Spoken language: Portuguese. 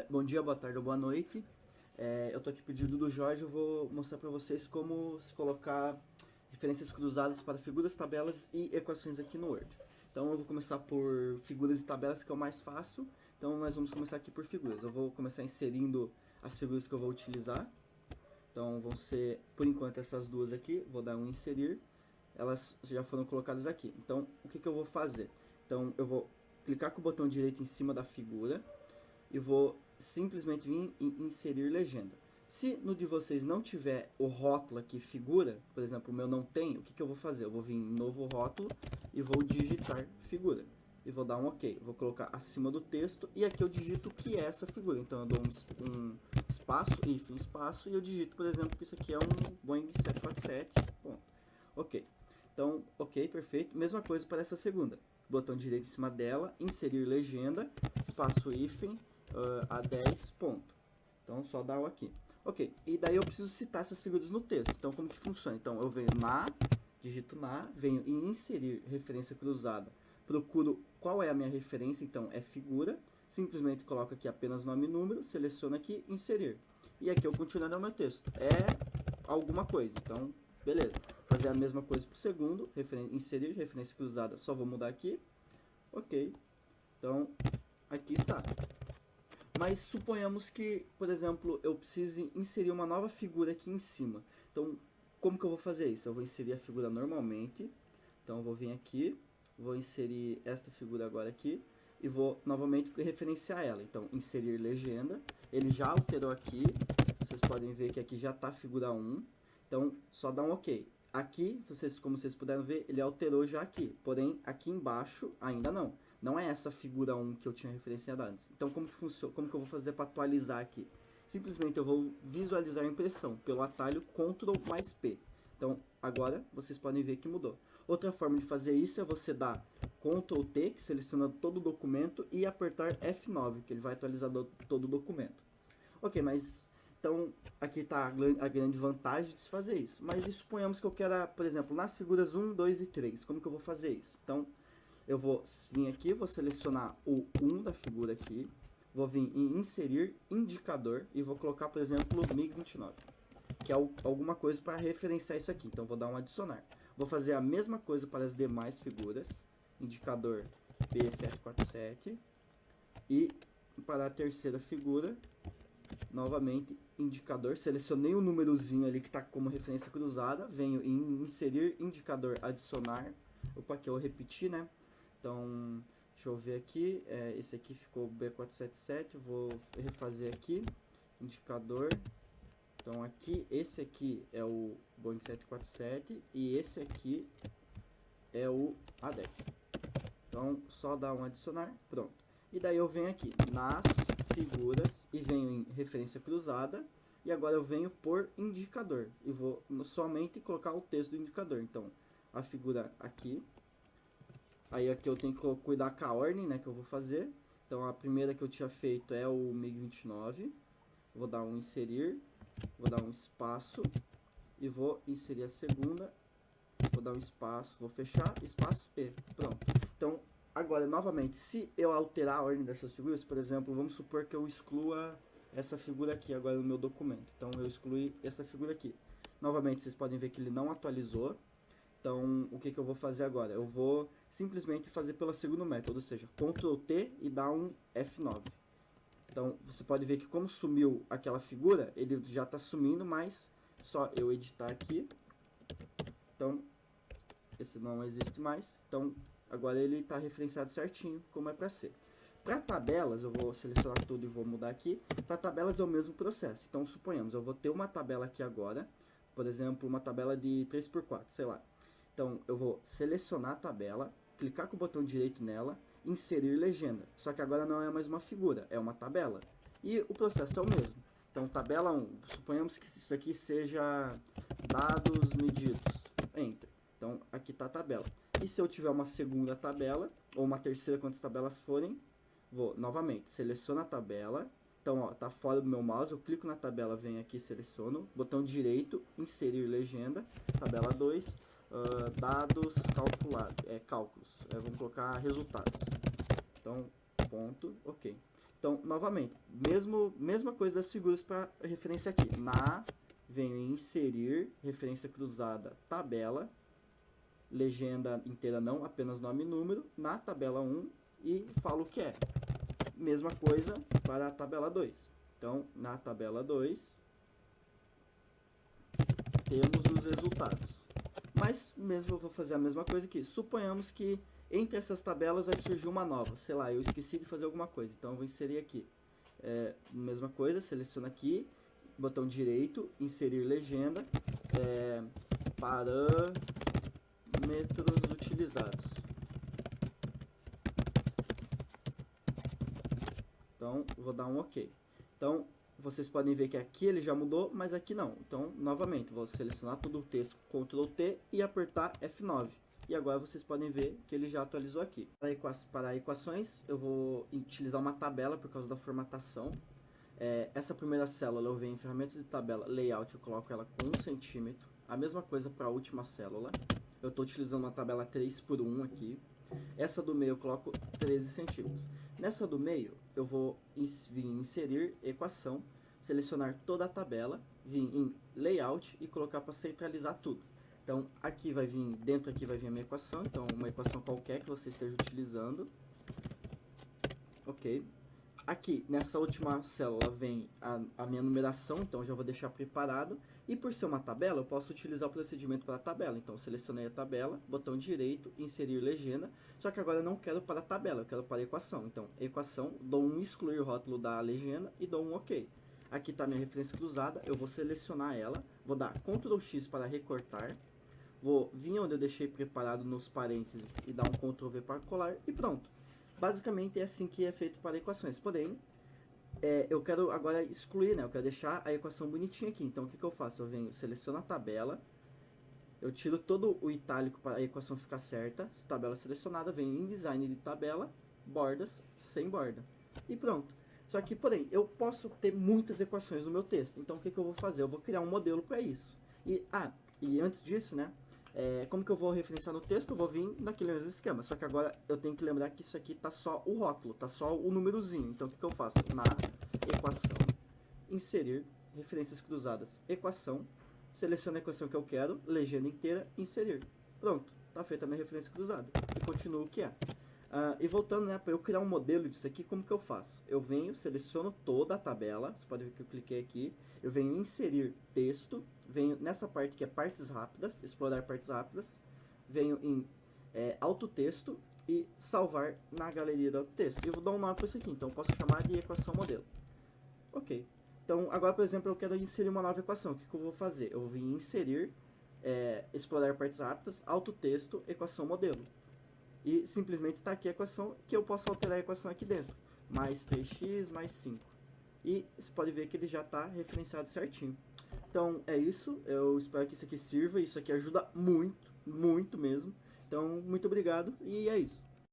Bom dia, boa tarde ou boa noite. Eu tô aqui pedindo do Jorge, eu vou mostrar para vocês como se colocar referências cruzadas para figuras, tabelas e equações aqui no Word. Então eu vou começar por figuras e tabelas, que é o mais fácil. Então nós vamos começar aqui por figuras. Eu vou começar inserindo as figuras que eu vou utilizar. Então vão ser, por enquanto, essas duas aqui. Vou dar um inserir. Elas já foram colocadas aqui. Então o que eu vou fazer? Então eu vou clicar com o botão direito em cima da figura e vou simplesmente vir em inserir legenda. Se no de vocês não tiver o rótulo aqui, figura, por exemplo, o meu não tem, o que eu vou fazer? Eu vou vir em novo rótulo e vou digitar figura. E vou dar um OK. Vou colocar acima do texto e aqui eu digito o que é essa figura. Então eu dou um espaço, hífen, espaço, e eu digito, por exemplo, que isso aqui é um Boeing 747. Ponto. OK. Então, OK, perfeito. Mesma coisa para essa segunda. Botão direito em cima dela, inserir legenda, espaço hífen, A10, ponto. Então, só dá o aqui. Ok, e daí eu preciso citar essas figuras no texto. Então, como que funciona? Então, eu venho digito venho em inserir referência cruzada. Procuro qual é a minha referência, então é figura. Simplesmente coloco aqui apenas nome e número, seleciono aqui, inserir. E aqui eu continuo no meu texto. É alguma coisa, então, beleza. Fazer a mesma coisa para o segundo, inserir referência cruzada, só vou mudar aqui. Ok, então, aqui está. Mas suponhamos que, por exemplo, eu precise inserir uma nova figura aqui em cima. Então, como que eu vou fazer isso? Eu vou inserir a figura normalmente. Então, eu vou vir aqui, vou inserir esta figura agora aqui e vou novamente referenciar ela. Então, inserir legenda. Ele já alterou aqui. Vocês podem ver que aqui já está a figura 1. Então, só dá um OK. Aqui, como vocês puderam ver, ele alterou já aqui. Porém, aqui embaixo ainda não. Não é essa figura 1 que eu tinha referenciado antes. Então, como que funciona? Como que eu vou fazer para atualizar aqui? Simplesmente eu vou visualizar a impressão pelo atalho Ctrl mais P. Então, agora vocês podem ver que mudou. Outra forma de fazer isso é você dar Ctrl T, que seleciona todo o documento, e apertar F9, que ele vai atualizar todo o documento. Ok, mas então aqui está a grande vantagem de se fazer isso. Mas e suponhamos que eu quero, por exemplo, nas figuras 1, 2 e 3. Como que eu vou fazer isso? Então, eu vou vir aqui, vou selecionar o 1 da figura aqui, vou vir em inserir indicador e vou colocar, por exemplo, MiG-29, que é alguma coisa para referenciar isso aqui. Então, vou dar um adicionar. Vou fazer a mesma coisa para as demais figuras, indicador P747, e para a terceira figura, novamente, indicador, selecionei o númerozinho ali que está como referência cruzada, venho em inserir indicador adicionar, opa, aqui eu repeti, né? Então, deixa eu ver aqui, esse aqui ficou B477, vou refazer aqui, indicador, então aqui, esse aqui é o Boeing 747 e esse aqui é o A10. Então, só dar um adicionar, pronto. E daí eu venho aqui nas figuras e venho em referência cruzada, e agora eu venho por indicador, e vou somente colocar o texto do indicador. Então, a figura aqui. Aí aqui eu tenho que cuidar com a ordem, né, que eu vou fazer. Então a primeira que eu tinha feito é o MiG-29. Vou dar um inserir, vou dar um espaço e vou inserir a segunda. Vou dar um espaço, vou fechar, espaço e pronto. Então agora novamente, se eu alterar a ordem dessas figuras, por exemplo, vamos supor que eu exclua essa figura aqui agora no meu documento. Então eu excluí essa figura aqui. Novamente vocês podem ver que ele não atualizou. Então, o que eu vou fazer agora? Eu vou simplesmente fazer pelo segundo método, ou seja, Ctrl T e dar um F9. Então, você pode ver que como sumiu aquela figura, ele já está sumindo, mas só eu editar aqui. Então, esse não existe mais. Então, agora ele está referenciado certinho, como é para ser. Para tabelas, eu vou selecionar tudo e vou mudar aqui. Para tabelas é o mesmo processo. Então, suponhamos, eu vou ter uma tabela aqui agora, por exemplo, uma tabela de 3x4, sei lá. Então, eu vou selecionar a tabela, clicar com o botão direito nela, inserir legenda. Só que agora não é mais uma figura, é uma tabela. E o processo é o mesmo. Então, tabela 1, suponhamos que isso aqui seja dados medidos. Enter. Então, aqui está a tabela. E se eu tiver uma segunda tabela, ou uma terceira, quantas tabelas forem, vou novamente, seleciono a tabela. Então, ó, tá fora do meu mouse, eu clico na tabela, venho aqui, seleciono, botão direito, inserir legenda, tabela 2, dados calculados, cálculos, vamos colocar resultados. Então, ponto, ok. Então, novamente, mesma coisa das figuras para referência aqui. Venho em inserir, referência cruzada, tabela, legenda inteira não, apenas nome e número, na tabela 1 e falo o que é. Mesma coisa para a tabela 2. Então, na tabela 2, temos os resultados. Mas, mesmo eu vou fazer a mesma coisa aqui. Suponhamos que entre essas tabelas vai surgir uma nova. Sei lá, eu esqueci de fazer alguma coisa. Então, eu vou inserir aqui. Mesma coisa, seleciono aqui, botão direito, inserir legenda, parâmetros utilizados. Então, vou dar um OK. Então, vocês podem ver que aqui ele já mudou, mas aqui não. Então, novamente, vou selecionar todo o texto, Ctrl T e apertar F9. E agora vocês podem ver que ele já atualizou aqui. Para equações, eu vou utilizar uma tabela por causa da formatação. Essa primeira célula eu venho em ferramentas de tabela, layout, eu coloco ela com 1 centímetro. A mesma coisa para a última célula. Eu estou utilizando uma tabela 3x1 aqui. Essa do meio eu coloco 13 centímetros. Nessa do meio, eu vou vir em inserir equação, selecionar toda a tabela, vir em layout e colocar para centralizar tudo. Então, aqui vai vir, dentro aqui vai vir a minha equação, então uma equação qualquer que você esteja utilizando. Ok. Aqui, nessa última célula, vem a minha numeração, então já vou deixar preparado. E por ser uma tabela, eu posso utilizar o procedimento para a tabela. Então, selecionei a tabela, botão direito, inserir legenda. Só que agora eu não quero para a tabela, eu quero para a equação. Então, equação, dou um excluir rótulo da legenda e dou um OK. Aqui está a minha referência cruzada, eu vou selecionar ela, vou dar Ctrl X para recortar. Vou vir onde eu deixei preparado nos parênteses e dar um Ctrl V para colar e pronto. Basicamente é assim que é feito para equações. Porém, eu quero agora excluir, né? Eu quero deixar a equação bonitinha aqui. Então, o que eu faço? Eu venho, seleciono a tabela, eu tiro todo o itálico para a equação ficar certa. Essa tabela selecionada, venho em design de tabela, bordas, sem borda. E pronto. Só que, porém, eu posso ter muitas equações no meu texto. Então, o que eu vou fazer? Eu vou criar um modelo para isso. E antes disso, né? Como que eu vou referenciar no texto? Eu vou vir naquele mesmo esquema. Só que agora eu tenho que lembrar que isso aqui tá só o rótulo, tá só o númerozinho. Então, o que eu faço? Na equação, inserir, referências cruzadas, equação, seleciono a equação que eu quero, legenda inteira, inserir. Pronto, tá feita a minha referência cruzada. E continuo o que é. E voltando, né, para eu criar um modelo disso aqui, como que eu faço? Eu venho, seleciono toda a tabela, você pode ver que eu cliquei aqui, eu venho em inserir texto, venho nessa parte que é partes rápidas, explorar partes rápidas, venho em auto texto e salvar na galeria do texto. E eu vou dar um nome para isso aqui, então eu posso chamar de equação modelo. Ok. Então, agora, por exemplo, eu quero inserir uma nova equação. O que eu vou fazer? Eu vou vir em inserir, explorar partes rápidas, auto texto, equação modelo. E simplesmente está aqui a equação, que eu posso alterar a equação aqui dentro. Mais 3x mais 5. E você pode ver que ele já está referenciado certinho. Então é isso, eu espero que isso aqui sirva, isso aqui ajuda muito, muito mesmo. Então, muito obrigado e é isso.